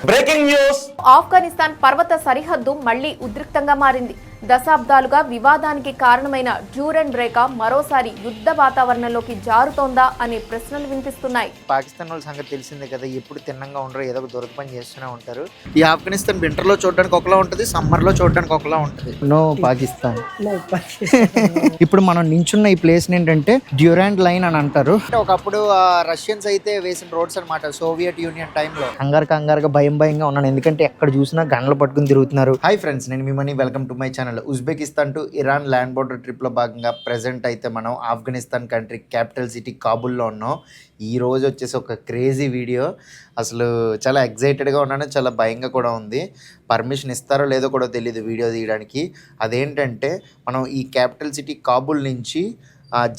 Breaking news. Afghanistan పర్వత సరిహద్దు మళ్లీ ఉద్రిక్తంగా మారింది. దశాబ్దాలుగా వివాదానికి కారణమైన డ్యూరెంట్ రేఖ మరోసారి యుద్ధ వాతావరణంలోకి జారుతోందా అనే ప్రశ్నలు వినిపిస్తున్నాయి. పాకిస్తాన్ వాళ్ళ సంగతి తెలిసిందే కదా, ఎప్పుడు తిన్నంగా ఉండరు, ఏదో ఒక దొరక పని చేస్తూనే ఉంటారు. ఈ ఆఫ్ఘనిస్తాన్ వింటర్ లో చూడడానికి ఒకలా ఉంటుంది, సమ్మర్ లో చూడడానికి ఒకలా ఉంటుంది. నో పాకిస్తాన్. ఇప్పుడు మనం నించున్న ఈ ప్లేస్ ఏంటంటే డ్యూరెంట్ లైన్ అని అంటారు. ఒకప్పుడు రష్యన్స్ అయితే వేసిన రోడ్స్ అనమాట, సోవియట్ యూనియన్ టైంలో. కంగారుగా భయంగా ఉన్నాను, ఎందుకంటే ఎక్కడ చూసినా గన్లు పట్టుకుని తిరుగుతున్నారు. హాయ్ ఫ్రెండ్స్, నేను మీ Mani, welcome to my channel. Uzbekistan to Iran land border trip లో భాగంగా ప్రెసెంట్ అయితే మనం ఆఫ్ఘనిస్తాన్ కంట్రీ క్యాపిటల్ సిటీ కాబుల్లో ఉన్నాం. ఈ రోజు వచ్చేసి ఒక క్రేజీ వీడియో. అసలు చాలా ఎగ్జైటెడ్గా ఉన్నాను, చాలా భయంగా కూడా ఉంది. పర్మిషన్ ఇస్తారో లేదో కూడా తెలియదు వీడియో తీయడానికి. అదేంటంటే మనం ఈ క్యాపిటల్ సిటీ కాబుల్ నుంచి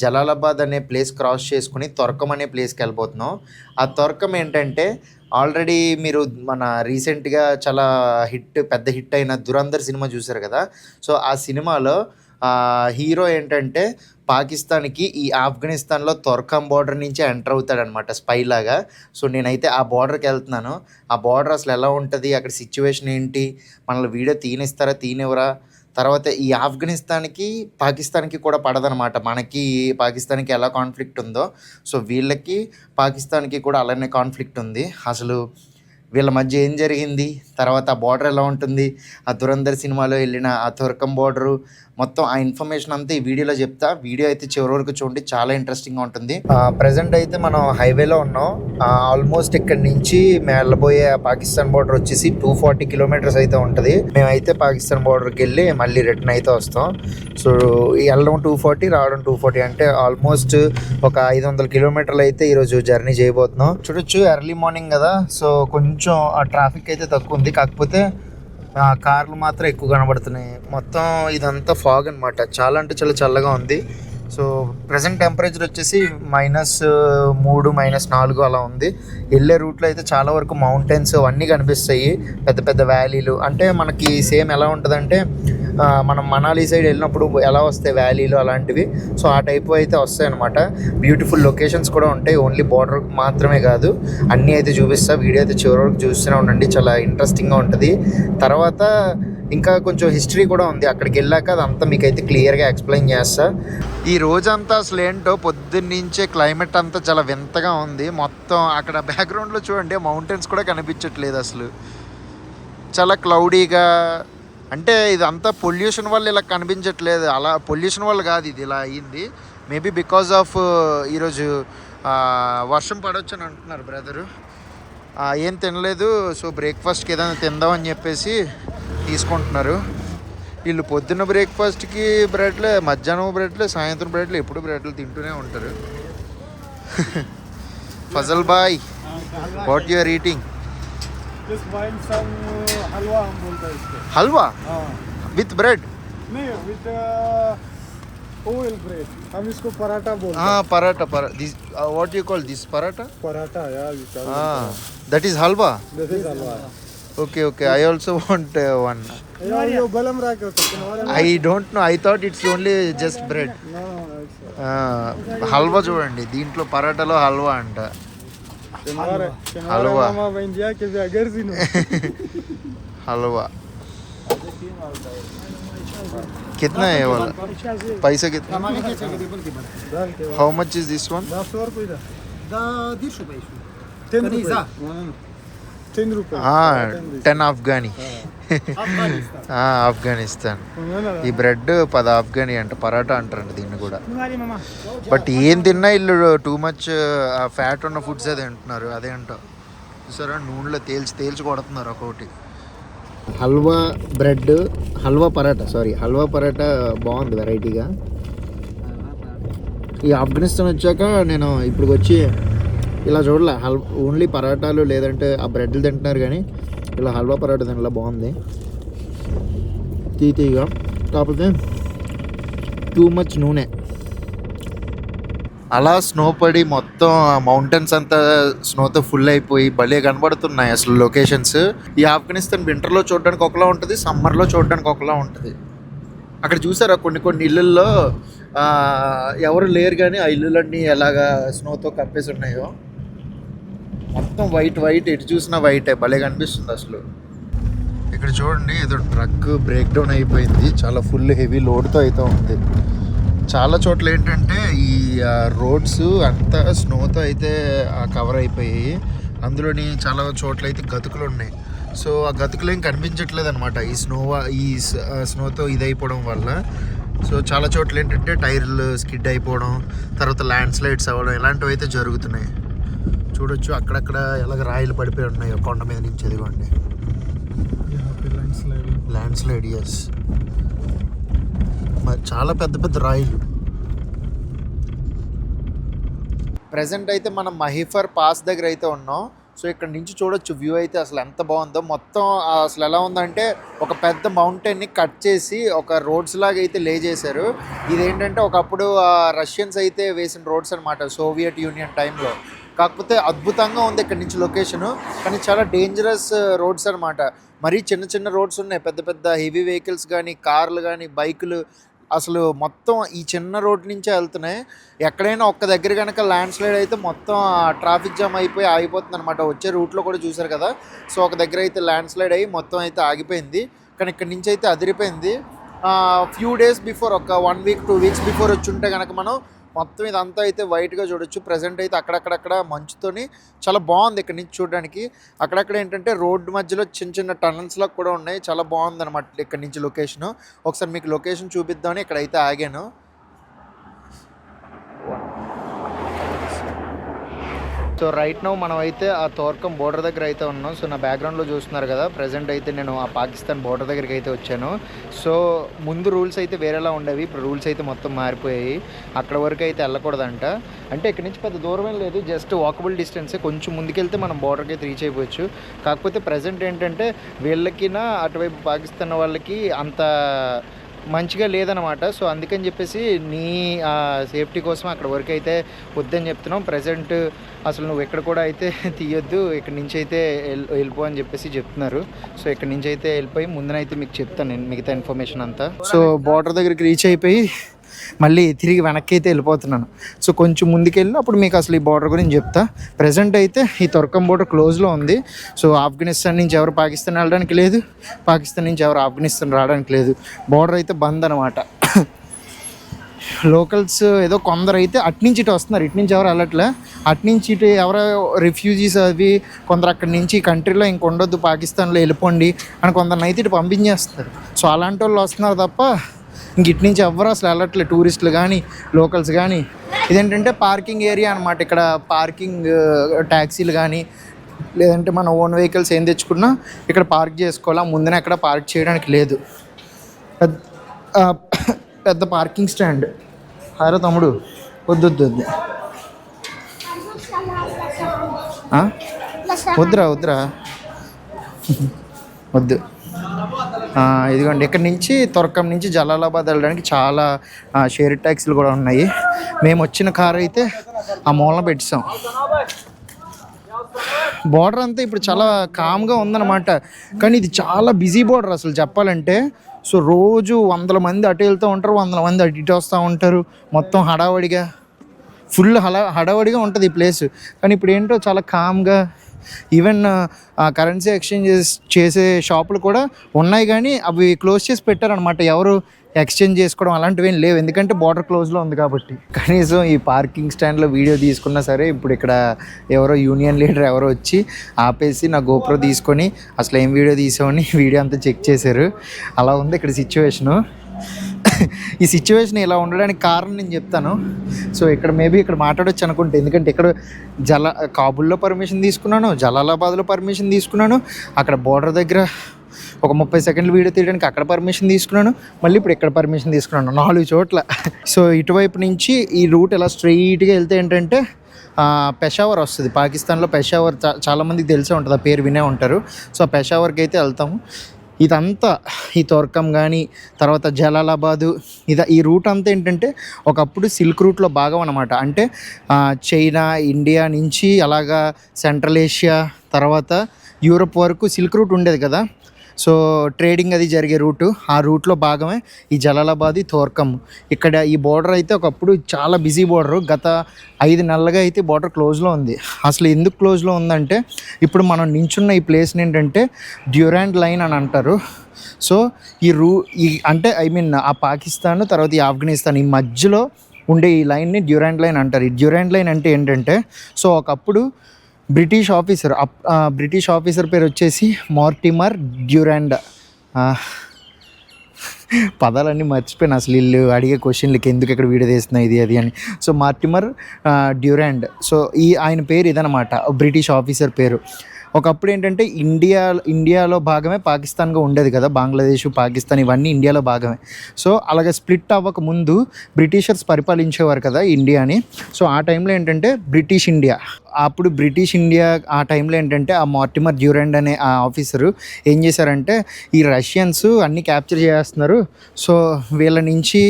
జలాలాబాద్ అనే ప్లేస్ క్రాస్ చేసుకుని తొర్కం అనే ప్లేస్కి వెళ్ళిపోతున్నాం. ఆ తొర్కం ఏంటంటే ఆల్రెడీ మీరు మన రీసెంట్గా చాలా పెద్ద హిట్ అయిన దురంధర్ సినిమా చూశారు కదా. సో ఆ సినిమాలో హీరో ఏంటంటే పాకిస్తాన్కి ఈ ఆఫ్ఘనిస్తాన్లో తొర్కం బార్డర్ నుంచి ఎంటర్ అవుతాడనమాట, స్పై లాగా. సో నేనైతే ఆ బార్డర్కి వెళ్తున్నాను. ఆ బార్డర్ అసలు ఎలా ఉంటుంది, అక్కడ సిచ్యువేషన్ ఏంటి, మనల్ని వీడియో తీనివరా, తర్వాత ఈ ఆఫ్ఘనిస్తాన్కి పాకిస్తాన్కి కూడా పడదనమాట. మనకి పాకిస్తాన్కి ఎలా కాన్ఫ్లిక్ట్ ఉందో, సో వీళ్ళకి పాకిస్తాన్కి కూడా అలానే కాన్ఫ్లిక్ట్ ఉంది. అసలు వీళ్ళ మధ్య ఏం జరిగింది, తర్వాత ఆ బార్డర్ ఎలా ఉంటుంది, ఆ దురంధర్ సినిమాలో వెళ్ళిన ఆ తొర్కం బార్డరు, మొత్తం ఆ ఇన్ఫర్మేషన్ అంతా ఈ వీడియోలో చెప్తా. వీడియో అయితే చివరి వరకు చూడండి, చాలా ఇంట్రెస్టింగ్గా ఉంటుంది. ప్రజెంట్ అయితే మనం హైవేలో ఉన్నాం. ఆల్మోస్ట్ ఇక్కడ నుంచి మేము వెళ్ళబోయే పాకిస్తాన్ బార్డర్ వచ్చేసి 240 కిలోమీటర్స్ అయితే ఉంటుంది. మేమైతే పాకిస్తాన్ బార్డర్కి వెళ్ళి మళ్ళీ రిటర్న్ అయితే వస్తాం. సో వెళ్ళడం 240, రావడం 240, అంటే ఆల్మోస్ట్ ఒక 500 కిలోమీటర్లు అయితే ఈరోజు జర్నీ చేయబోతున్నాం. చూడొచ్చు, ఎర్లీ మార్నింగ్ కదా, సో కొంచెం ఆ ట్రాఫిక్ అయితే తక్కువ ఉంది. కాకపోతే కార్లు మాత్రం ఎక్కువ కనబడుతున్నాయి. మొత్తం ఇదంతా ఫాగ్ అనమాట, చాలా అంటే చాలా చల్లగా ఉంది. సో ప్రజెంట్ టెంపరేచర్ వచ్చేసి -3, -4 అలా ఉంది. వెళ్ళే రూట్లో అయితే చాలా వరకు మౌంటైన్స్ అవన్నీ కనిపిస్తాయి, పెద్ద పెద్ద వ్యాలీలు. అంటే మనకి సేమ్ ఎలా ఉంటుందంటే మనం మనాలి సైడ్ వెళ్ళినప్పుడు ఎలా వస్తాయి వ్యాలీలు అలాంటివి, సో ఆ టైపు అయితే వస్తాయి అనమాట. బ్యూటిఫుల్ లొకేషన్స్ కూడా ఉంటాయి, ఓన్లీ బార్డర్ మాత్రమే కాదు, అన్నీ అయితే చూపిస్తా. వీడియో అయితే చివరి వరకు చూస్తూనే ఉండండి, చాలా ఇంట్రెస్టింగ్గా ఉంటుంది. తర్వాత ఇంకా కొంచెం హిస్టరీ కూడా ఉంది, అక్కడికి వెళ్ళాక అదంతా మీకైతే క్లియర్గా ఎక్స్ప్లెయిన్ చేస్తా. ఈ రోజంతా అసలు ఏంటో పొద్దున్నుంచే క్లైమేట్ అంతా చాలా వింతగా ఉంది. మొత్తం అక్కడ బ్యాక్గ్రౌండ్లో చూడండి, మౌంటైన్స్ కూడా కనిపించట్లేదు అసలు, చాలా క్లౌడీగా. అంటే ఇదంతా పొల్యూషన్ వల్ల ఇలా కనిపించట్లేదు, అలా పొల్యూషన్ వల్ల కాదు ఇది ఇలా అయ్యింది. మేబీ బికాజ్ ఆఫ్ ఈరోజు వర్షం పడవచ్చు అని అంటున్నారు బ్రదరు. ఏం తినలేదు, సో బ్రేక్ఫాస్ట్కి ఏదైనా తిందామని చెప్పేసి తీసుకుంటున్నారు. వీళ్ళు పొద్దున్న బ్రేక్ఫాస్ట్కి బ్రెడ్లే, మధ్యాహ్నం బ్రెడ్లే, సాయంత్రం బ్రెడ్లు, ఎప్పుడు బ్రెడ్లు తింటూనే ఉంటారు. Fazal bhai, what you are eating? Halwa with bread? नहीं, with oil bread. हम इसको पराठा बोलते हैं. Paratha. This what you call this paratha? Paratha, yeah. You can. That is halwa. This is halwa. Okay. I also want one. Yeah, you balam raak hote. I don't know. I thought it's only just bread. No, it's halwa చూడండి, దీంట్లో పరాటాలో హల్వా అంట. हलवा मामा बन गया कि अगर सीनो हलवा कितना है वाला, पैसा कितना? How much is this one? 10 रुपये. 10 అఫ్ఘానీ. ఆఫ్ఘనిస్తాన్. ఈ బ్రెడ్ 10 అఫ్ఘానీ అంట, పరాటా అంటారంట దీన్ని కూడా. బట్ ఏం తిన్నా ఇల్లు టూ మచ్ ఫ్యాట్ ఉన్న ఫుడ్స్ అదే తింటున్నారు. అదే అంట చూసారా, నూనెలో తేల్చి కొడుతున్నారు ఒక్కొక్కటి. హల్వా బ్రెడ్, హల్వా పరాటా బాగుంది వెరైటీగా. ఈ ఆఫ్ఘనిస్తాన్ వచ్చాక నేను ఇప్పుడు వచ్చి ఇలా చూడలే, ఓన్లీ పరాటాలు లేదంటే ఆ బ్రెడ్లు తింటున్నారు, కానీ ఇలా హల్వా పరాటా తినలా, బాగుంది తీగా. కాకపోతే టూ మచ్ నూనె. అలా స్నో పడి మొత్తం మౌంటైన్స్ అంతా స్నోతో ఫుల్ అయిపోయి భలే కనబడుతున్నాయి అసలు లొకేషన్స్. ఈ ఆఫ్ఘనిస్తాన్ వింటర్లో చూడడానికి ఒకలా ఉంటుంది, సమ్మర్లో చూడడానికి ఒకలా ఉంటుంది. అక్కడ చూసారా కొన్ని ఇళ్ళల్లో ఎవరు లేరు, కానీ ఆ ఇల్లులన్నీ ఎలాగా స్నోతో కప్పేసి ఉన్నాయో. మొత్తం వైట్ వైట్, ఎటు చూసినా వైట్, భలే కనిపిస్తుంది అసలు. ఇక్కడ చూడండి, ఏదో ట్రక్ బ్రేక్ డౌన్ అయిపోయింది, చాలా ఫుల్ హెవీ లోడ్తో అయితే ఉంది. చాలా చోట్ల ఏంటంటే ఈ రోడ్స్ అంతా స్నోతో అయితే కవర్ అయిపోయాయి. అందులోని చాలా చోట్ల అయితే గతుకులు ఉన్నాయి. సో ఆ గతుకులు ఏం కనిపించట్లేదు అనమాట ఈ స్నోతో ఇదైపోవడం వల్ల. సో చాలా చోట్ల ఏంటంటే టైర్లు స్కిడ్ అయిపోవడం, తర్వాత ల్యాండ్ స్లైడ్స్ అవ్వడం, ఇలాంటివి అయితే జరుగుతున్నాయి. చూడొచ్చు అక్కడక్కడ ఎలాగ రాయిలు పడిపోయి ఉన్నాయి కొండ మీద నుంచి. ఎదిగోండి ల్యాండ్ స్లైడ్, ఎస్, మరి చాలా పెద్ద పెద్ద రాయిలు. ప్రజెంట్ అయితే మనం మహిఫర్ పాస్ దగ్గర అయితే ఉన్నాం. సో ఇక్కడ నుంచి చూడొచ్చు వ్యూ అయితే అసలు ఎంత బాగుందో. మొత్తం అసలు ఎలా ఉందంటే ఒక పెద్ద మౌంటైన్ని కట్ చేసి ఒక రోడ్స్ లాగా అయితే లే చేశారు. ఇదేంటంటే ఒకప్పుడు రష్యన్స్ అయితే వేసిన రోడ్స్ అనమాట, సోవియట్ యూనియన్ టైంలో. కాకపోతే అద్భుతంగా ఉంది ఇక్కడ నుంచి లొకేషను, కానీ చాలా డేంజరస్ రోడ్స్ అనమాట. మరీ చిన్న చిన్న రోడ్స్ ఉన్నాయి, పెద్ద పెద్ద హెవీ వెహికల్స్ కానీ కార్లు కానీ బైకులు అసలు మొత్తం ఈ చిన్న రోడ్ నుంచే వెళ్తున్నాయి. ఎక్కడైనా ఒక్క దగ్గర కనుక ల్యాండ్ స్లైడ్ అయితే మొత్తం ట్రాఫిక్ జామ్ అయిపోయి ఆగిపోతుంది అనమాట. వచ్చే రూట్లో కూడా చూసారు కదా. సో ఒక దగ్గర అయితే ల్యాండ్ స్లైడ్ అయ్యి మొత్తం అయితే ఆగిపోయింది. కానీ ఇక్కడ నుంచి అయితే అదిరిపోయింది. ఫ్యూ డేస్ బిఫోర్, ఒక 1 వీక్ 2 వీక్స్ బిఫోర్ వచ్చి ఉంటే కనుక మనం మొత్తం ఇదంతా అయితే వైట్గా చూడొచ్చు. ప్రజెంట్ అయితే అక్కడక్కడక్కడ మంచుతోని చాలా బాగుంది ఇక్కడ నుంచి చూడడానికి. అక్కడక్కడ ఏంటంటే రోడ్డు మధ్యలో చిన్న చిన్న టనల్స్లో కూడా ఉన్నాయి. చాలా బాగుంది అనమాట ఇక్కడ నుంచి లొకేషను. ఒకసారి మీకు లొకేషన్ చూపిద్దామని ఇక్కడైతే ఆగాను. సో రైట్ నౌ మనం అయితే ఆ తోర్కం బోర్డర్ దగ్గర అయితే ఉన్నాం. సో నా బ్యాక్గ్రౌండ్లో చూస్తున్నారు కదా, ప్రజెంట్ అయితే నేను ఆ పాకిస్తాన్ బోర్డర్ దగ్గరికి అయితే వచ్చాను. సో ముందు రూల్స్ అయితే వేరేలా ఉండేవి, ఇప్పుడు రూల్స్ అయితే మొత్తం మారిపోయాయి. అక్కడ వరకు అయితే వెళ్ళకూడదంట. అంటే ఇక్కడ నుంచి పెద్ద దూరం ఏం లేదు, జస్ట్ వాకబుల్ డిస్టెన్సే. కొంచెం ముందుకెళ్తే మనం బోర్డర్కి అయితే రీచ్ అయిపోవచ్చు. కాకపోతే ప్రజెంట్ ఏంటంటే వీళ్ళకినా అటువైపు పాకిస్తాన్ వాళ్ళకి అంత మంచిగా లేదనమాట. సో అందుకని చెప్పేసి నీ సేఫ్టీ కోసం అక్కడ వరకు అయితే వద్దని చెప్తున్నాం. ప్రజెంట్ అసలు నువ్వు ఎక్కడ కూడా అయితే తీయొద్దు, ఇక్కడ నుంచి అయితే వెళ్ళిపో అని చెప్పేసి చెప్తున్నారు. సో ఇక్కడ నుంచి అయితే వెళ్ళిపోయి ముందునైతే మీకు చెప్తాను నేను మిగతా ఇన్ఫర్మేషన్ అంతా. సో బార్డర్ దగ్గరికి రీచ్ అయిపోయి మళ్ళీ తిరిగి వెనక్కి అయితే వెళ్ళిపోతున్నాను. సో కొంచెం ముందుకెళ్ళి అప్పుడు మీకు అసలు ఈ బార్డర్ గురించి చెప్తా. ప్రజెంట్ అయితే ఈ తొర్కం బార్డర్ క్లోజ్లో ఉంది. సో ఆఫ్ఘనిస్తాన్ నుంచి ఎవరు పాకిస్తాన్ వెళ్ళడానికి లేదు, పాకిస్తాన్ నుంచి ఎవరు ఆఫ్ఘనిస్తాన్ రావడానికి లేదు. బార్డర్ అయితే బంద్ అనమాట. లోకల్స్ ఏదో కొందరు అయితే అట్నుంచి ఇటు వస్తున్నారు, ఇటు నుంచి ఎవరు వెళ్ళట్లే. అట్నుంచి ఇటు ఎవరో రిఫ్యూజీస్ అవి కొందరు అక్కడి నుంచి కంట్రీలో ఇంక ఉండొద్దు పాకిస్తాన్లో వెళ్ళిపోండి అని కొందరిని అయితే ఇటు పంపించేస్తారు. సో అలాంటి వాళ్ళు వస్తున్నారు తప్ప ఇంక ఇటు నుంచి ఎవరు అసలు వెళ్ళట్లేదు, టూరిస్టులు కానీ లోకల్స్ కానీ. ఇదేంటంటే పార్కింగ్ ఏరియా అనమాట. ఇక్కడ పార్కింగ్ ట్యాక్సీలు కానీ లేదంటే మన ఓన్ వెహికల్స్ ఏం తెచ్చుకున్నా ఇక్కడ పార్క్ చేసుకోవాలా, ముందున ఎక్కడ పార్క్ చేయడానికి లేదు. పెద్ద పార్కింగ్ స్టాండ్. హారో తమ్ముడు, వద్దు వద్దురా వద్దు. ఇదిగోండి, ఇక్కడ నుంచి తొర్కం నుంచి జలాలాబాద్ వెళ్ళడానికి చాలా షేర్ ట్యాక్సీలు కూడా ఉన్నాయి. మేము వచ్చిన కారు అయితే ఆ మూలన పెట్టాం. బార్డర్ అంతా ఇప్పుడు చాలా కామ్గా ఉందన్నమాట. కానీ ఇది చాలా బిజీ బార్డర్ అసలు చెప్పాలంటే. సో రోజు 100 మంది అటు వెళ్తూ ఉంటారు, 100 మంది అటు ఇటు వస్తూ ఉంటారు. మొత్తం హడావడిగా ఫుల్ హడావడిగా ఉంటుంది ఈ ప్లేస్. కానీ ఇప్పుడు ఏంటో చాలా కామ్గా. ఈవెన్ కరెన్సీ ఎక్స్చేంజ్ చేసే షాపులు కూడా ఉన్నాయి, కానీ అవి క్లోజ్ చేసి పెట్టారనమాట. ఎవరు ఎక్స్చేంజ్ చేసుకోవడం అలాంటివి ఏం లేవు, ఎందుకంటే బార్డర్ క్లోజ్లో ఉంది కాబట్టి. కనీసం ఈ పార్కింగ్ స్టాండ్లో వీడియో తీసుకున్నా సరే ఇప్పుడు ఇక్కడ ఎవరో యూనియన్ లీడర్ ఎవరో వచ్చి ఆపేసి నా గోప్రో తీసుకొని అసలు ఏం వీడియో తీసామని వీడియో అంతా చెక్ చేశారు. అలా ఉంది ఇక్కడ సిచ్యువేషను. ఈ సిచ్యువేషన్ ఇలా ఉండడానికి కారణం నేను చెప్తాను. సో ఇక్కడ మేబీ ఇక్కడ మాట్లాడొచ్చు అనుకుంటే, ఎందుకంటే ఇక్కడ కాబూల్లో పర్మిషన్ తీసుకున్నాను, జలాలాబాద్లో పర్మిషన్ తీసుకున్నాను, అక్కడ బోర్డర్ దగ్గర ఒక 30 సెకండ్లు వీడియో తీయడానికి అక్కడ పర్మిషన్ తీసుకున్నాను, మళ్ళీ ఇప్పుడు ఇక్కడ పర్మిషన్ తీసుకున్నాను, 4 చోట్ల. సో ఇటువైపు నుంచి ఈ రూట్ ఇలా స్ట్రైట్గా వెళ్తే ఏంటంటే పెషావర్ వస్తుంది. పాకిస్తాన్లో పెషావర్ చాలామందికి తెలిసే ఉంటుంది, ఆ పేరు వినే ఉంటారు. సో ఆ పెషావర్కి అయితే వెళ్తాము. ఇదంతా ఈ తొర్కం కానీ తర్వాత జలాలాబాదు ఈ రూట్ అంతా ఏంటంటే ఒకప్పుడు సిల్క్ రూట్లో భాగం అనమాట. అంటే చైనా, ఇండియా నుంచి అలాగా సెంట్రల్ ఏషియా తర్వాత యూరోప్ వరకు సిల్క్ రూట్ ఉండేది కదా. సో ట్రేడింగ్ అది జరిగే రూటు, ఆ రూట్లో భాగమే ఈ జలాలాబాద్ తోర్కమ్. ఇక్కడ ఈ బోర్డర్ అయితే ఒకప్పుడు చాలా బిజీ బోర్డరు. గత 5 నెలలుగా అయితే బోర్డర్ క్లోజ్లో ఉంది. అసలు ఎందుకు క్లోజ్లో ఉందంటే ఇప్పుడు మనం నించున్న ఈ ప్లేస్ని ఏంటంటే డ్యూరాండ్ లైన్ అని అంటారు. సో ఈ అంటే ఆ పాకిస్తాన్ తర్వాత ఈ ఆఫ్ఘనిస్తాన్ ఈ మధ్యలో ఉండే ఈ లైన్ని డ్యూరాండ్ లైన్ అంటారు. ఈ డ్యూరాండ్ లైన్ అంటే ఏంటంటే సో ఒకప్పుడు బ్రిటిష్ ఆఫీసర్ పేరు వచ్చేసి మార్టిమర్ డ్యూరాండ్. పదాలన్నీ మర్చిపోయాను అసలు వీళ్ళు అడిగే క్వశ్చన్లకి, ఎందుకు ఇక్కడ వీడియో తీస్తున్నా ఇది అది అని. So Mortimer Durand. సో ఆయన పేరు ఇదనమాట, బ్రిటిష్ ఆఫీసర్ పేరు. ఒకప్పుడు ఏంటంటే ఇండియాలో భాగమే పాకిస్తాన్గా ఉండేది కదా, బంగ్లాదేశ్ పాకిస్తాన్ ఇవన్నీ ఇండియాలో భాగమే. సో అలాగే స్ప్లిట్ అవ్వక ముందు బ్రిటిషర్స్ పరిపాలించేవారు కదా ఇండియాని. సో ఆ టైంలో ఏంటంటే బ్రిటిష్ ఇండియా ఆ టైంలో ఏంటంటే ఆ మార్టిమర్ డ్యూరాండ్ అనే ఆ ఆఫీసరు ఏం చేశారంటే ఈ రష్యన్స్ అన్నీ క్యాప్చర్ చేస్తున్నారు, సో వీళ్ళ నుంచి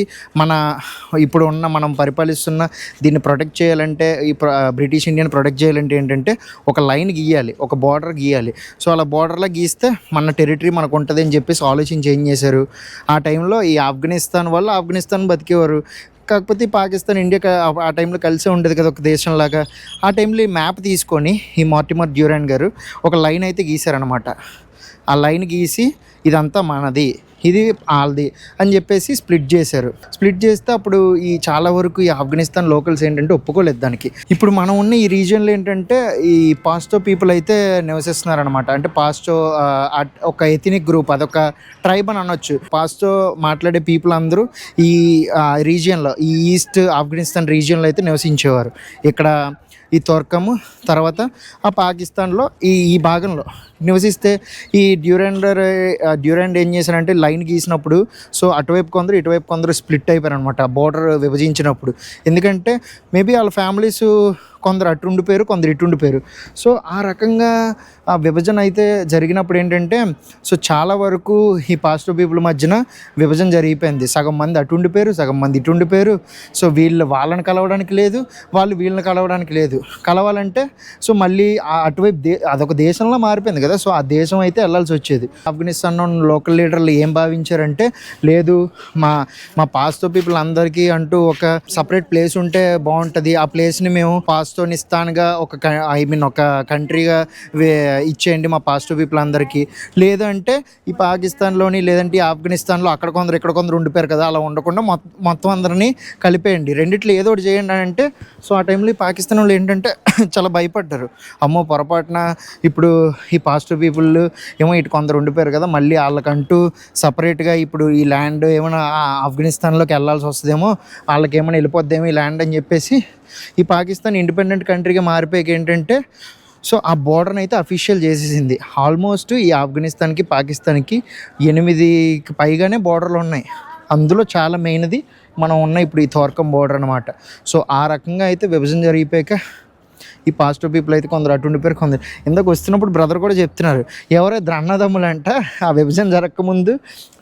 మనం పరిపాలిస్తున్న దీన్ని ప్రొటెక్ట్ చేయాలంటే బ్రిటిష్ ఇండియాని ప్రొటెక్ట్ చేయాలంటే ఏంటంటే ఒక లైన్ గీయాలి, ఒక బార్డర్ గీయాలి. సో అలా బార్డర్లో గీస్తే మన టెరిటరీ మనకు ఉంటుంది అని చెప్పేసి ఆలోచించి ఏం చేశారు, ఆ టైంలో ఈ ఆఫ్ఘనిస్తాన్ బతికేవారు. కాకపోతే పాకిస్తాన్ ఇండియా ఆ టైంలో కలిసే ఉండేది కదా ఒక దేశంలాగా. ఆ టైంలో ఈ మ్యాప్ తీసుకొని ఈ మార్టిమర్ డ్యూరాండ్ గారు ఒక లైన్ అయితే గీశారనమాట. ఆ లైన్ గీసి ఇదంతా మనది, ఇది వాళ్ళది అని చెప్పేసి స్ప్లిట్ చేస్తే అప్పుడు ఈ చాలా వరకు ఈ ఆఫ్ఘనిస్తాన్ లోకల్స్ ఏంటంటే ఒప్పుకోలేదు దానికి. ఇప్పుడు మనం ఉన్న ఈ రీజియన్లో ఏంటంటే ఈ పాస్టో పీపుల్ అయితే నివసిస్తున్నారనమాట. అంటే పాస్టో ఒక ఎథనిక్ గ్రూప్, అదొక ట్రైబ్ అని అనొచ్చు. పాస్టో మాట్లాడే పీపుల్ అందరూ ఈ రీజియన్లో, ఈ ఈస్ట్ ఆఫ్ఘనిస్తాన్ రీజియన్లో అయితే నివసించేవారు. ఇక్కడ ఈ తోర్కము తర్వాత ఆ పాకిస్తాన్లో ఈ భాగంలో నివసిస్తే ఈ డ్యూరాండ్ ఏం చేశారంటే లైన్ గీసినప్పుడు సో అటువైపు కొందరు స్ప్లిట్ అయిపోయారు అనమాట, బోర్డర్ విభజించినప్పుడు. ఎందుకంటే మేబీ వాళ్ళ ఫ్యామిలీస్ కొందరు అటు ఉండిపోయారు, కొందరు ఇటు ఉండిపోయారు. సో ఆ రకంగా ఆ విభజన అయితే జరిగినప్పుడు ఏంటంటే సో చాలా వరకు ఈ పాస్టో పీపుల్ మధ్యన విభజన జరిగిపోయింది. సగం మంది అటు ఉండిపోయారు, సగం మంది ఇటు ఉండిపోయారు. సో వాళ్ళని కలవడానికి లేదు, వాళ్ళు వీళ్ళని కలవడానికి లేదు. కలవాలంటే సో మళ్ళీ అటువైపు అదొక దేశంలో మారిపోయింది కదా, సో ఆ దేశం అయితే వెళ్ళాల్సి వచ్చేది. ఆఫ్ఘనిస్తాన్ లోకల్ లీడర్లు ఏం భావించారంటే లేదు మా పాస్టో పీపుల్ అందరికీ అంటూ ఒక సపరేట్ ప్లేస్ ఉంటే బాగుంటుంది, ఆ ప్లేస్ని మేము పాస్టోనిస్తాన్గా ఒక కంట్రీగా ఇచ్చేయండి మా పాస్టో పీపుల్ అందరికీ. లేదంటే ఈ పాకిస్తాన్లోని లేదంటే ఈ ఆఫ్ఘనిస్తాన్లో అక్కడ కొందరు ఇక్కడ కొందరు ఉండిపోయారు కదా, అలా ఉండకుండా మొత్తం అందరినీ కలిపేయండి, రెండిట్లో ఏదో ఒకటి చేయండి అని అంటే సో ఆ టైంలో ఈ పాకిస్తాన్ వాళ్ళు ఏంటంటే చాలా భయపడ్డారు. అమ్మో పొరపాటున ఇప్పుడు ఈ పాస్టో పీపుల్ ఏమో ఇటు కొందరు ఉండిపోయారు కదా, మళ్ళీ వాళ్ళకంటూ సపరేట్గా ఇప్పుడు ఈ ల్యాండ్ ఏమైనా ఆఫ్ఘనిస్తాన్లోకి వెళ్ళాల్సి వస్తుందేమో, వాళ్ళకి ఏమైనా వెళ్ళిపోద్దేమో ఈ ల్యాండ్ అని చెప్పేసి ఈ పాకిస్తాన్ ఇండిపెండెంట్ కంట్రీగా మారిపోయాక ఏంటంటే సో ఆ బోర్డర్ని అయితే అఫీషియల్ చేసేసింది. ఆల్మోస్ట్ ఈ ఆఫ్ఘనిస్తాన్కి పాకిస్తాన్కి 8కి పైగానే బోర్డర్లు ఉన్నాయి. అందులో చాలా మెయిన్ది మనం ఉన్న ఇప్పుడు ఈ తోర్కం బోర్డర్ అనమాట. సో ఆ రకంగా అయితే విభజన జరిగిపోయాక ఈ పాస్టో పీపుల్ అయితే కొందరు అటు ఉండిపోయారు, కొందరు ఇందాక వస్తున్నప్పుడు బ్రదర్ కూడా చెప్తున్నారు ఎవరైతే అన్నదమ్ములంట ఆ విభజన జరగకముందు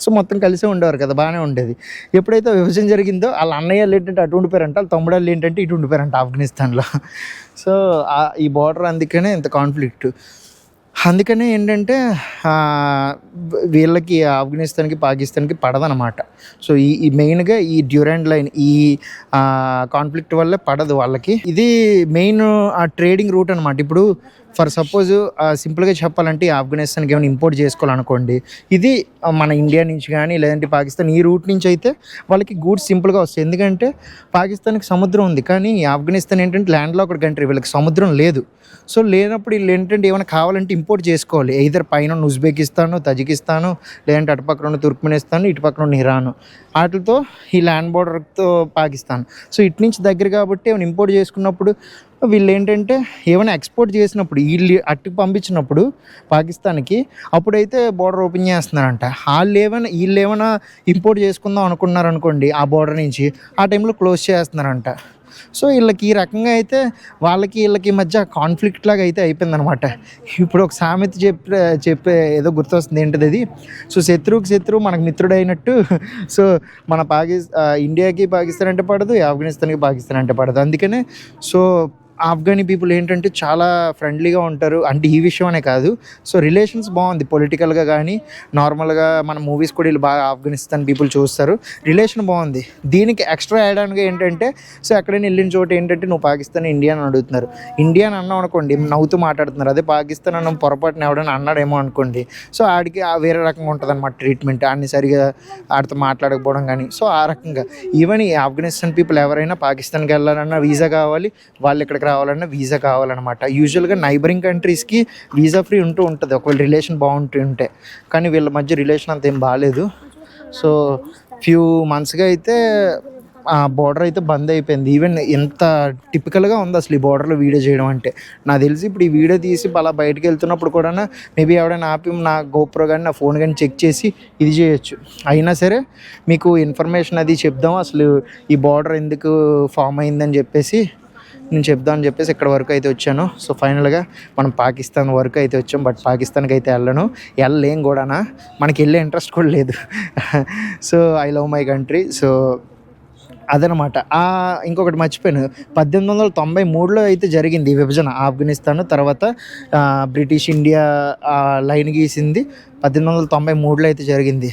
సో మొత్తం కలిసే ఉండేవారు కదా, బాగానే ఉండేది. ఎప్పుడైతే విభజన జరిగిందో వాళ్ళ అన్నయ్యలు ఏంటంటే అటు ఉండిపోయారంట, వాళ్ళ తమ్ముడాళ్ళు ఏంటంటే ఇటు ఉండిపోయారంట ఆఫ్ఘనిస్తాన్లో. సో ఈ బార్డర్ అందుకనే ఇంత కాన్ఫ్లిక్ట్. అందుకనే ఏంటంటే వీళ్ళకి ఆఫ్ఘనిస్తాన్కి పాకిస్తాన్కి పడదనమాట. సో ఈ మెయిన్గా ఈ డ్యూరాండ్ లైన్ ఈ కాన్ఫ్లిక్ట్ వల్ల పడదు వాళ్ళకి. ఇది మెయిన్ ట్రేడింగ్ రూట్ అనమాట. ఇప్పుడు ఫర్ సపోజ్ సింపుల్గా చెప్పాలంటే ఆఫ్ఘనిస్తాన్కి ఏమైనా ఇంపోర్ట్ చేసుకోవాలనుకోండి, ఇది మన ఇండియా నుంచి కానీ లేదంటే పాకిస్తాన్ ఈ రూట్ నుంచి అయితే వాళ్ళకి గూడ్స్ సింపుల్గా వస్తాయి. ఎందుకంటే పాకిస్తాన్కి సముద్రం ఉంది, కానీ ఆఫ్ఘనిస్తాన్ ఏంటంటే ల్యాండ్ లాక్డ్ కంట్రీ, వీళ్ళకి సముద్రం లేదు. సో లేనప్పుడు వీళ్ళు ఏంటంటే ఏమైనా కావాలంటే ఇంపోర్ట్ చేసుకోవాలి, ఎయిదర్ పైన ఉజ్బెకిస్తాను, తజికిస్తాను, లేదంటే అటుపక్కన ఉన్న తుర్క్మెనిస్తాను, ఇటుపక్కన ఉన్న ఇరాను, వాటితో ఈ ల్యాండ్ బోర్డర్తో పాకిస్తాన్. సో ఇటు నుంచి దగ్గర కాబట్టి ఏమైనా ఇంపోర్ట్ చేసుకున్నప్పుడు వీళ్ళు ఏంటంటే ఏమైనా ఎక్స్పోర్ట్ చేసినప్పుడు వీళ్ళు అట్టుకు పంపించినప్పుడు పాకిస్తాన్కి అప్పుడైతే బోర్డర్ ఓపెన్ చేస్తున్నారంట. వీళ్ళు ఏమైనా ఇంపోర్ట్ చేసుకుందాం అనుకున్నారనుకోండి ఆ బోర్డర్ నుంచి, ఆ టైంలో క్లోజ్ చేస్తున్నారంట. సో వీళ్ళకి ఈ రకంగా అయితే వీళ్ళకి మధ్య కాన్ఫ్లిక్ట్ లాగా అయితే అయిపోయిందనమాట. ఇప్పుడు ఒక సామెత చెప్పే ఏదో గుర్తొస్తుంది, ఏంటిది అది, సో శత్రువుకి శత్రువు మనకు మిత్రుడు అయినట్టు. సో మన ఇండియాకి పాకిస్తాన్ అంటే పడదు, ఆఫ్ఘనిస్తాన్కి పాకిస్తాన్ అంటే పడదు. అందుకనే సో ఆఫ్ఘనీ పీపుల్ ఏంటంటే చాలా ఫ్రెండ్లీగా ఉంటారు. అంటే ఈ విషయం అనే కాదు, సో రిలేషన్స్ బాగుంది పొలిటికల్గా కానీ నార్మల్గా మన మూవీస్ కూడా వీళ్ళు బాగా ఆఫ్ఘనిస్తాన్ పీపుల్ చూస్తారు, రిలేషన్ బాగుంది. దీనికి ఎక్స్ట్రా యాడ్ ఆన్గా ఏంటంటే సో ఎక్కడైనా వెళ్ళిన చోట ఏంటంటే నువ్వు పాకిస్తాన్ ఇండియా అని అడుగుతున్నారు. ఇండియా అని అన్నాం అనుకోండి నవ్వుతూ మాట్లాడుతున్నారు, అదే పాకిస్తాన్ అన్న పొరపాటున ఎవడైనా అన్నాడేమో అనుకోండి సో ఆడికి వేరే రకంగా ఉంటుంది అనమాట ట్రీట్మెంట్, అన్ని సరిగా ఆడితో మాట్లాడకపోవడం కానీ. సో ఆ రకంగా ఈవెన్ ఈ ఆఫ్ఘనిస్తాన్ పీపుల్ ఎవరైనా పాకిస్తాన్కి వెళ్ళాలన్నా వీసా కావాలి, వాళ్ళు ఇక్కడికి రావాలన్నా వీసా కావాలన్నమాట. యూజువల్గా నైబరింగ్ కంట్రీస్కి వీసా ఫ్రీ ఉంటుంది ఒకవేళ రిలేషన్ బాగుంటుంటే, కానీ వీళ్ళ మధ్య రిలేషన్ అంత ఏం బాగాలేదు. సో ఫ్యూ మంత్స్గా అయితే ఆ బోర్డర్ అయితే బంద్ అయిపోయింది. ఈవెన్ ఎంత టిపికల్గా ఉంది అసలు ఈ బోర్డర్లో వీడియో చేయడం అంటే. నాకు తెలిసి ఇప్పుడు ఈ వీడియో తీసి అలా బయటకు వెళ్తున్నప్పుడు కూడా మేబీ ఎవడైనా ఆపి నా గోప్రో కానీ నా ఫోన్ కానీ చెక్ చేసి ఇది చేయొచ్చు. అయినా సరే మీకు ఇన్ఫర్మేషన్ అది చెప్దాం, అసలు ఈ బోర్డర్ ఎందుకు ఫామ్ అయిందని చెప్పేసి నేను చెప్దామని చెప్పేసి ఇక్కడ వరకు అయితే వచ్చాను. సో ఫైనల్గా మనం పాకిస్తాన్ వరకు అయితే వచ్చాం, బట్ పాకిస్తాన్కి అయితే వెళ్ళలేం కూడా, మనకి వెళ్ళే ఇంట్రెస్ట్ కూడా లేదు. So I love my country. So అదనమాట. ఇంకొకటి మర్చిపోయాను, 1893లో అయితే జరిగింది ఈ విభజన ఆఫ్ఘనిస్తాన్. తర్వాత బ్రిటిష్ ఇండియా లైన్ గీసింది 1893లో అయితే జరిగింది.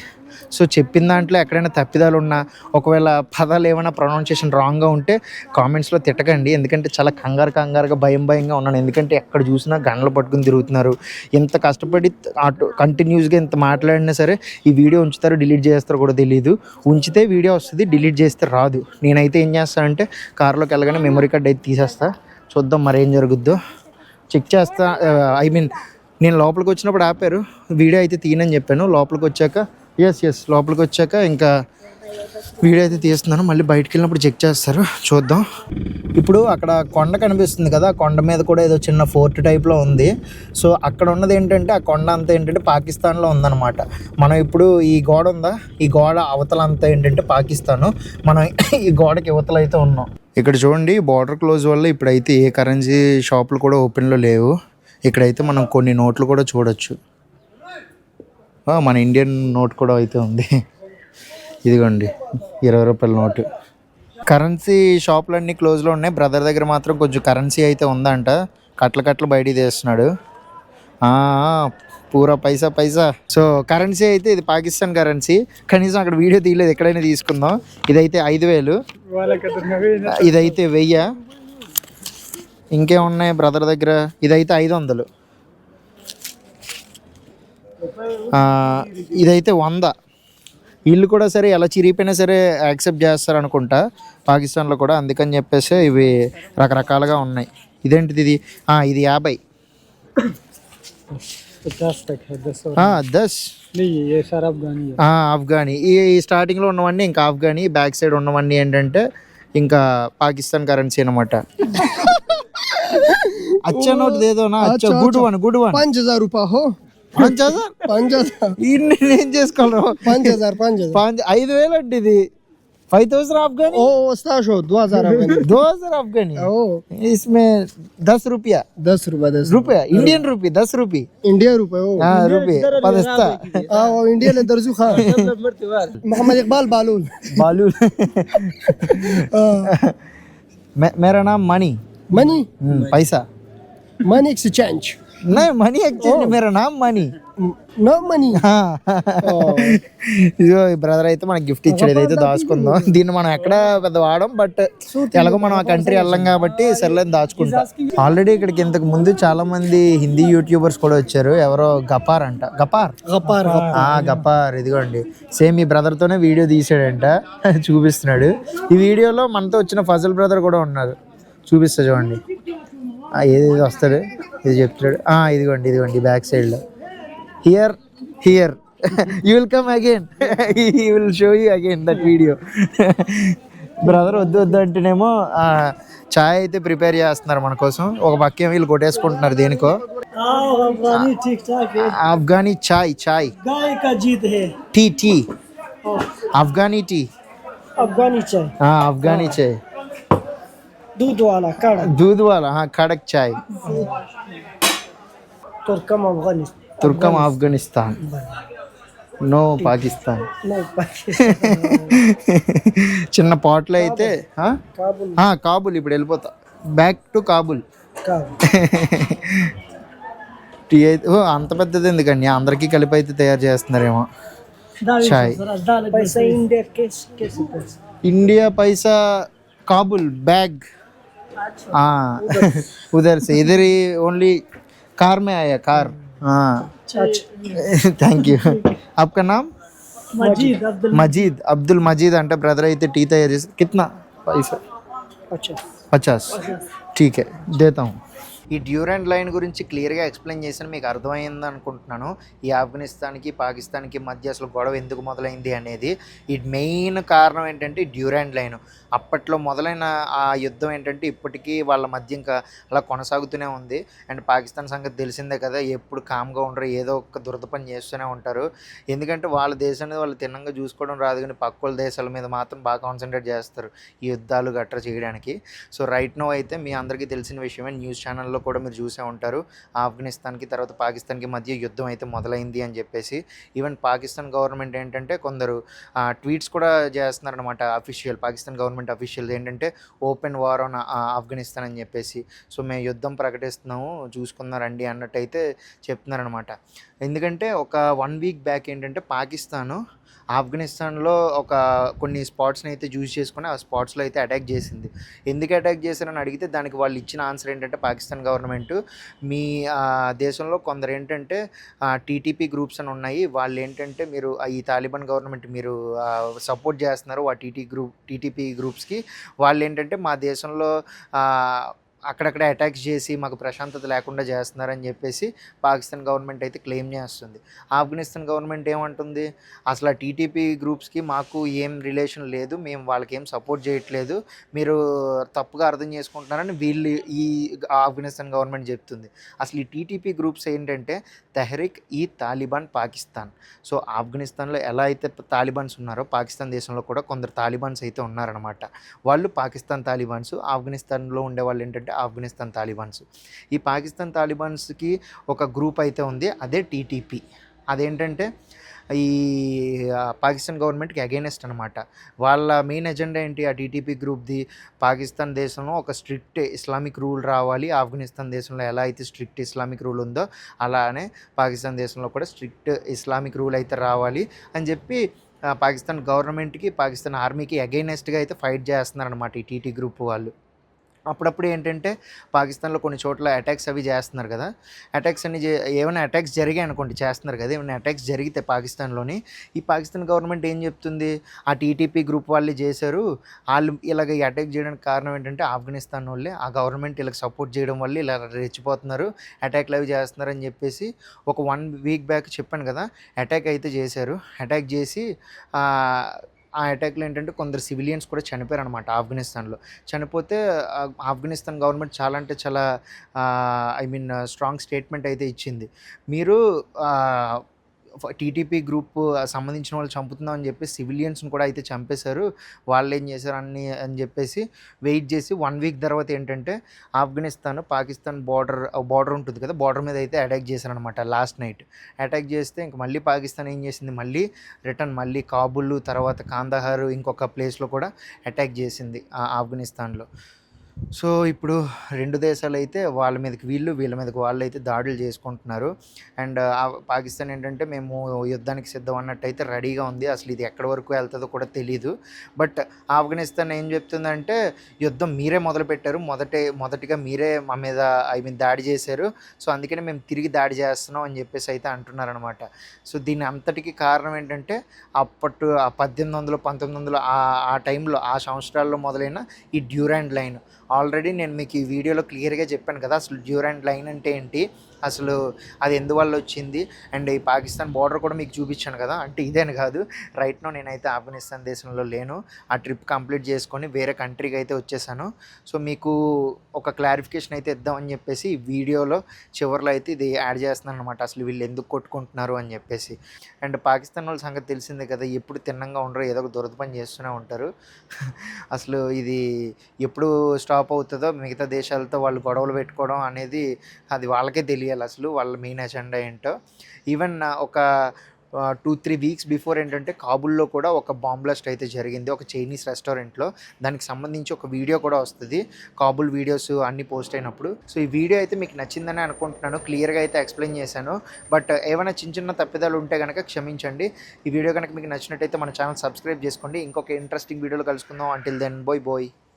సో చెప్పిన దాంట్లో ఎక్కడైనా తప్పిదాలు ఉన్నా, ఒకవేళ పదాలు ఏమైనా ప్రొనౌన్సియేషన్ రాంగ్గా ఉంటే కామెంట్స్లో తిట్టకండి, ఎందుకంటే చాలా కంగారుగా భయంగా ఉన్నాను. ఎందుకంటే ఎక్కడ చూసినా గన్లు పట్టుకుని తిరుగుతున్నారు. ఎంత కష్టపడి కంటిన్యూస్గా ఎంత మాట్లాడినా సరే ఈ వీడియో ఉంచుతారో డిలీట్ చేస్తారో కూడా తెలియదు. ఉంచితే వీడియో వస్తుంది, డిలీట్ చేస్తే రాదు. నేనైతే ఏం చేస్తానంటే కార్లోకి వెళ్ళగానే మెమరీ కార్డ్ అయితే తీసేస్తా, చూద్దాం మరి ఏం జరుగుద్దో చెక్ చేస్తా. ఐ మీన్ నేను లోపలికి వచ్చినప్పుడు ఆపారు, వీడియో అయితే తీయనని చెప్పాను. లోపలికి వచ్చాక లోపలికి వచ్చాక ఇంకా వీడియో అయితే తీస్తున్నాను. మళ్ళీ బయటికి వెళ్ళినప్పుడు చెక్ చేస్తారు, చూద్దాం. ఇప్పుడు అక్కడ కొండ కనిపిస్తుంది కదా, కొండ మీద కూడా ఏదో చిన్న ఫోర్ట్ టైప్లో ఉంది. సో అక్కడ ఉన్నది ఏంటంటే ఆ కొండ అంతా ఏంటంటే పాకిస్తాన్లో ఉందన్నమాట. మనం ఇప్పుడు ఈ గోడ ఉందా, ఈ గోడ అవతల అంతా ఏంటంటే పాకిస్తాను, మనం ఈ గోడకి యువతలు అయితే ఉన్నాం. ఇక్కడ చూడండి బార్డర్ క్లోజ్ వల్ల ఇప్పుడైతే ఏ కరెన్సీ షాపులు కూడా ఓపెన్లో లేవు. ఇక్కడైతే మనం కొన్ని నోట్లు కూడా చూడొచ్చు. మన ఇండియన్ నోట్ కూడా అయితే ఉంది, ఇదిగోండి 20 రూపాయల నోటు. కరెన్సీ షాపులన్నీ క్లోజ్లో ఉన్నాయి. బ్రదర్ దగ్గర మాత్రం కొంచెం కరెన్సీ అయితే ఉందంట, కట్టలు బయటికి తీస్తున్నాడు. పూరా పైసా. సో కరెన్సీ అయితే ఇది పాకిస్తాన్ కరెన్సీ. కనీసం అక్కడ వీడియో తీయలేదు, ఎక్కడైనా తీసుకుందాం. ఇదైతే 5,000, ఇదైతే 1000. ఇంకేమున్నాయి బ్రదర్ దగ్గర, ఇదైతే 500, ఇదైతే 100. వీళ్ళు కూడా సరే ఎలా చిరిగిపోయినా సరే యాక్సెప్ట్ చేస్తారు అనుకుంటా పాకిస్తాన్లో కూడా, అందుకని చెప్పేసి ఇవి రకరకాలుగా ఉన్నాయి. ఇదేంటిది ఇది 50. 10 ఆఫ్ఘనీ. ఈ స్టార్టింగ్లో ఉన్నవన్నీ ఇంకా ఆఫ్ఘనీ, బ్యాక్ సైడ్ ఉన్నవన్నీ ఏంటంటే ఇంకా పాకిస్తాన్ కరెన్సీ అనమాట. అచ్చా నోట్ దేదోనా, అచ్చా గుడ్ వన్ 5000 రూపాయ హో. 5000 ఏం చేసుకోవాలి. 5000 అంటే ఇది 5000 अफगानी। ओ स्टाशो 2000 अफगानी 2000 अफगानी। ओ इसमें 10 रुपया 10 रुपया इंडियन रुपी 10 रुपी इंडिया रुपये ओ हाँ रुपये पदस्ता ओ इंडिया ले दर्जू खान मोहम्मद इकबाल बालूल बालूल मेरा नाम मनी मनी पैसा मनी एक्सचेंज नहीं मनी एक्सचेंज मेरा नाम मनी నో మనీ. ఇదిగో ఈ బ్రదర్ అయితే మనకి గిఫ్ట్ ఇచ్చాడు, ఇదైతే దాచుకుందాం. దీన్ని మనం ఎక్కడ పెద్ద వాడం, బట్ ఎలాగో మనం ఆ కంట్రీ వెళ్ళాం కాబట్టి సర్లేని దాచుకుంటాం. ఆల్రెడీ ఇక్కడికి ఇంతకు ముందు చాలా మంది హిందీ యూట్యూబర్స్ కూడా వచ్చారు. ఎవరో గపార్ అంట, గపార్ ఇదిగోండి సేమ్ ఈ బ్రదర్ తోనే వీడియో తీసాడంట, చూపిస్తున్నాడు. ఈ వీడియోలో మనతో వచ్చిన ఫజల్ బ్రదర్ కూడా ఉన్నారు, చూపిస్తా చూడండి. ఏది వస్తాడు ఇది చెప్తాడు. ఇదిగోండి బ్యాక్ సైడ్ లో here you will come again he will show you again that video brother వద్దు అంటేనేమో చాయ్ అయితే ప్రిపేర్ చేస్తున్నారు మన కోసం. ఒక పక్క వీళ్ళు కొట్టేసుకుంటున్నారు దేనికో. ఆఫ్ఘనీ చాయ్ టీ ఆఫ్ఘనీ టీ ఆఫ్ఘనీ చాయ్ दूध वाला हाँ कड़क चाय तुर्कम अफगानिस्तान नो పాకిస్తాన్ చిన్న పాటలు అయితే కాబుల్ ఇప్పుడు వెళ్ళిపోతా. Back to Kabul. టీ అయితే అంత పెద్దది ఎందుకండి, అందరికీ కలిపి అయితే తయారు చేస్తున్నారేమో. చాయ్ पैसा इंडिया कैसे पैसा ఇండియా పైసా కాబుల్ बैग हाँ उधर से इधर ही ओनली कार में आया कार. हाँ थैंक यू. आपका नाम? मजीद अब्दुल मजीद. अब्दुल मजीद అంటే బ్రదర్ అయితే టీ తయారు చేసి कितना पैसा? 50. ठीक है देता हूँ. ఈ డ్యూరెంట్ లైన్ గురించి క్లియర్గా ఎక్స్ప్లెయిన్ చేశాను, మీకు అర్థమైంది అనుకుంటున్నాను. ఈ ఆఫ్ఘనిస్తాన్కి పాకిస్తాన్కి మధ్య అసలు గొడవ ఎందుకు మొదలైంది అనేది. ఈ మెయిన్ కారణం ఏంటంటే డ్యూరెంట్ లైన్. అప్పట్లో మొదలైన ఆ యుద్ధం ఏంటంటే ఇప్పటికీ వాళ్ళ మధ్య ఇంకా అలా కొనసాగుతూనే ఉంది. అండ్ పాకిస్తాన్ సంగతి తెలిసిందే కదా, ఎప్పుడు కామ్గా ఉండరు, ఏదో ఒక దురద పని చేస్తూనే ఉంటారు. ఎందుకంటే వాళ్ళ దేశాన్ని వాళ్ళు తిన్నంగా చూసుకోవడం రాదు, కానీ పక్క వాళ్ళ దేశాల మీద మాత్రం బాగా కాన్సన్ట్రేట్ చేస్తారు ఈ యుద్ధాలు గట్రా చేయడానికి. సో రైట్ నో అయితే మీ అందరికీ తెలిసిన విషయమే, న్యూస్ ఛానల్లో కూడా మీరు చూసే ఉంటారు. ఆఫ్ఘనిస్తాన్కి తర్వాత పాకిస్తాన్కి మధ్య యుద్ధం అయితే మొదలైంది అని చెప్పేసి. ఈవెన్ పాకిస్తాన్ గవర్నమెంట్ ఏంటంటే కొందరు ట్వీట్స్ కూడా చేస్తున్నారనమాట. పాకిస్తాన్ గవర్నమెంట్ అఫీషియల్స్ ఏంటంటే ఓపెన్ వార్ ఆన్ ఆఫ్ఘనిస్తాన్ అని చెప్పేసి. సో మేము యుద్ధం ప్రకటిస్తున్నాము, చూసుకున్నారండి అన్నట్టయితే చెప్తున్నారనమాట. ఎందుకంటే ఒక 1 వీక్ బ్యాక్ ఏంటంటే పాకిస్తాను ఆఫ్ఘనిస్తాన్లో కొన్ని స్పాట్స్ని అయితే చూస్ చేసుకుని ఆ స్పాట్స్లో అయితే అటాక్ చేసింది. ఎందుకు అటాక్ చేశారని అడిగితే దానికి వాళ్ళు ఇచ్చిన ఆన్సర్ ఏంటంటే పాకిస్తాన్ గవర్నమెంట్, మీ దేశంలో కొందరు ఏంటంటే టీటీపీ గ్రూప్స్ అని ఉన్నాయి, వాళ్ళు ఏంటంటే మీరు ఈ తాలిబాన్ గవర్నమెంట్ మీరు సపోర్ట్ చేస్తున్నారు ఆ టీటీపీ గ్రూప్స్కి, వాళ్ళు ఏంటంటే మా దేశంలో అక్కడక్కడ అటాక్స్ చేసి మాకు ప్రశాంతత లేకుండా చేస్తున్నారని చెప్పేసి పాకిస్తాన్ గవర్నమెంట్ అయితే క్లెయిమ్ చేస్తుంది. ఆఫ్ఘనిస్తాన్ గవర్నమెంట్ ఏమంటుంది, అసలు ఆ టీటీపీ గ్రూప్స్కి మాకు ఏం రిలేషన్ లేదు, మేము వాళ్ళకి ఏం సపోర్ట్ చేయట్లేదు, మీరు తప్పుగా అర్థం చేసుకుంటున్నారని వీళ్ళు ఈ ఆఫ్ఘనిస్తాన్ గవర్నమెంట్ చెప్తుంది. అసలు ఈ టీటీపీ గ్రూప్స్ ఏంటంటే తెహ్రీక్ ఈ తాలిబాన్ పాకిస్తాన్. సో ఆఫ్ఘనిస్తాన్లో ఎలా అయితే తాలిబాన్స్ ఉన్నారో పాకిస్తాన్ దేశంలో కూడా కొందరు తాలిబాన్స్ అయితే ఉన్నారనమాట. వాళ్ళు పాకిస్తాన్ తాలిబాన్స్, ఆఫ్ఘనిస్తాన్లో ఉండే వాళ్ళు ఏంటంటే ఆఫ్ఘనిస్తాన్ తాలిబాన్స్. ఈ పాకిస్తాన్ తాలిబాన్స్కి ఒక గ్రూప్ అయితే ఉంది, అదే టీటీపీ. అదేంటంటే ఈ పాకిస్తాన్ గవర్నమెంట్కి అగైనెస్ట్ అనమాట. వాళ్ళ మెయిన్ ఎజెండా ఏంటి, ఆ టీటీపీ గ్రూప్ది పాకిస్తాన్ దేశంలో ఒక స్ట్రిక్ట్ ఇస్లామిక్ రూల్ రావాలి, ఆఫ్ఘనిస్తాన్ దేశంలో ఎలా అయితే స్ట్రిక్ట్ ఇస్లామిక్ రూల్ ఉందో అలానే పాకిస్తాన్ దేశంలో కూడా స్ట్రిక్ట్ ఇస్లామిక్ రూల్ అయితే రావాలి అని చెప్పి పాకిస్తాన్ గవర్నమెంట్కి పాకిస్తాన్ ఆర్మీకి అగైనెస్ట్గా అయితే ఫైట్ చేస్తున్నారనమాట ఈ టీటీ గ్రూప్ వాళ్ళు. అప్పుడప్పుడు ఏంటంటే పాకిస్తాన్లో కొన్ని చోట్ల అటాక్స్ అవి చేస్తున్నారు కదా, అటాక్స్ అన్ని ఏమైనా అటాక్స్ జరిగాయి అనుకోండి, చేస్తున్నారు కదా, ఏమైనా అటాక్స్ జరిగితే పాకిస్తాన్లోని ఈ పాకిస్తాన్ గవర్నమెంట్ ఏం చెప్తుంది, ఆ టీటీపీ గ్రూప్ వాళ్ళే చేశారు, వాళ్ళు ఇలాగ ఈ అటాక్ చేయడానికి కారణం ఏంటంటే ఆఫ్ఘనిస్తాన్ వాళ్ళే, ఆ గవర్నమెంట్ ఇలా సపోర్ట్ చేయడం వల్ల ఇలా రెచ్చిపోతున్నారు, అటాక్లు అవి చేస్తున్నారని చెప్పేసి. ఒక 1 వీక్ బ్యాక్ చెప్పాను కదా, అటాక్ అయితే చేశారు. అటాక్ చేసి ఆ అటాక్లో ఏంటంటే కొందరు సివిలియన్స్ కూడా చనిపోయారు అనమాట ఆఫ్ఘనిస్తాన్లో. చనిపోతే ఆఫ్ఘనిస్తాన్ గవర్నమెంట్ చాలా అంటే చాలా స్ట్రాంగ్ స్టేట్మెంట్ అయితే ఇచ్చింది. మీరు టీటీపీ గ్రూప్ సంబంధించిన వాళ్ళు చంపుతున్నాం అని చెప్పి సివిలియన్స్ని కూడా అయితే చంపేశారు, వాళ్ళు ఏం చేశారు అని చెప్పేసి వెయిట్ చేసి 1 వీక్ తర్వాత ఏంటంటే ఆఫ్ఘనిస్తాన్ పాకిస్తాన్ బార్డర్ ఉంటుంది కదా, బార్డర్ మీద అయితే అటాక్ చేశారనమాట లాస్ట్ నైట్. అటాక్ చేస్తే ఇంక మళ్ళీ పాకిస్తాన్ ఏం చేసింది, మళ్ళీ కాబుల్ తర్వాత కాందహార్ ఇంకొక ప్లేస్లో కూడా అటాక్ చేసింది ఆఫ్ఘనిస్తాన్లో. సో ఇప్పుడు 2 దేశాలు అయితే వాళ్ళ మీదకి వీళ్ళ మీదకి వాళ్ళు అయితే దాడులు చేసుకుంటున్నారు. అండ్ పాకిస్తాన్ ఏంటంటే మేము యుద్ధానికి సిద్ధం అన్నట్టయితే రెడీగా ఉంది, అసలు ఇది ఎక్కడి వరకు వెళ్తుందో కూడా తెలీదు. బట్ ఆఫ్ఘనిస్తాన్ ఏం చెప్తుందంటే యుద్ధం మీరే మొదలుపెట్టారు, మొదటిగా మీరే మా మీద దాడి చేశారు, సో అందుకని మేము తిరిగి దాడి చేస్తున్నాం అని చెప్పేసి అయితే అంటున్నారనమాట. సో దీని అంతటికి కారణం ఏంటంటే ఆ 1800 1900 ఆ టైంలో ఆ సంవత్సరాల్లో మొదలైన ఈ డ్యూరెంట్ లైన్. ఆల్రెడీ నేను మీకు ఈ వీడియోలో క్లియర్గా చెప్పాను కదా అసలు డ్యూరెంట్ లైన్ అంటే ఏంటి, అసలు అది ఎందువల్ల వచ్చింది. అండ్ ఈ పాకిస్తాన్ బార్డర్ కూడా మీకు చూపించాను కదా, అంటే ఇదేని కాదు, రైట్ నో నేనైతే ఆఫ్ఘనిస్తాన్ దేశంలో లేను, ఆ ట్రిప్ కంప్లీట్ చేసుకొని వేరే కంట్రీకి అయితే వచ్చేసాను. సో మీకు ఒక క్లారిఫికేషన్ అయితే ఇద్దామని చెప్పేసి ఈ వీడియోలో చివరిలో అయితే ఇది యాడ్ చేస్తున్నాను అనమాట, అసలు వీళ్ళు ఎందుకు కొట్టుకుంటున్నారు అని చెప్పేసి. అండ్ పాకిస్తాన్ వాళ్ళ సంగతి తెలిసిందే కదా, ఎప్పుడు తిన్నంగా ఉండరు, ఏదో ఒక దురద పని చేస్తూనే ఉంటారు. అసలు ఇది ఎప్పుడు స్టాప్ అవుతుందో, మిగతా దేశాలతో వాళ్ళు గొడవలు పెట్టుకోవడం అనేది అది వాళ్ళకే తెలియాలి అసలు వాళ్ళ మెయిన్ ఎజెండా ఏంటో. ఈవెన్ ఒక 2-3 వీక్స్ బిఫోర్ ఏంటంటే కాబుల్లో కూడా ఒక బాంబ్ బ్లాస్ట్ అయితే జరిగింది ఒక చైనీస్ రెస్టారెంట్లో. దానికి సంబంధించి ఒక వీడియో కూడా వస్తుంది కాబుల్ వీడియోస్ అన్ని పోస్ట్ అయినప్పుడు. సో ఈ వీడియో అయితే మీకు నచ్చిందని అనుకుంటున్నాను. క్లియర్గా అయితే ఎక్స్ప్లెయిన్ చేశాను. బట్ ఏమైనా చిన్న చిన్న తప్పిదాలు ఉంటే కనుక క్షమించండి. ఈ వీడియో కనుక మీకు నచ్చినట్టయితే మన ఛానల్ సబ్స్క్రైబ్ చేసుకోండి. ఇంకొక ఇంట్రెస్టింగ్ వీడియోలో కలుసుకుందాం. Until then bye.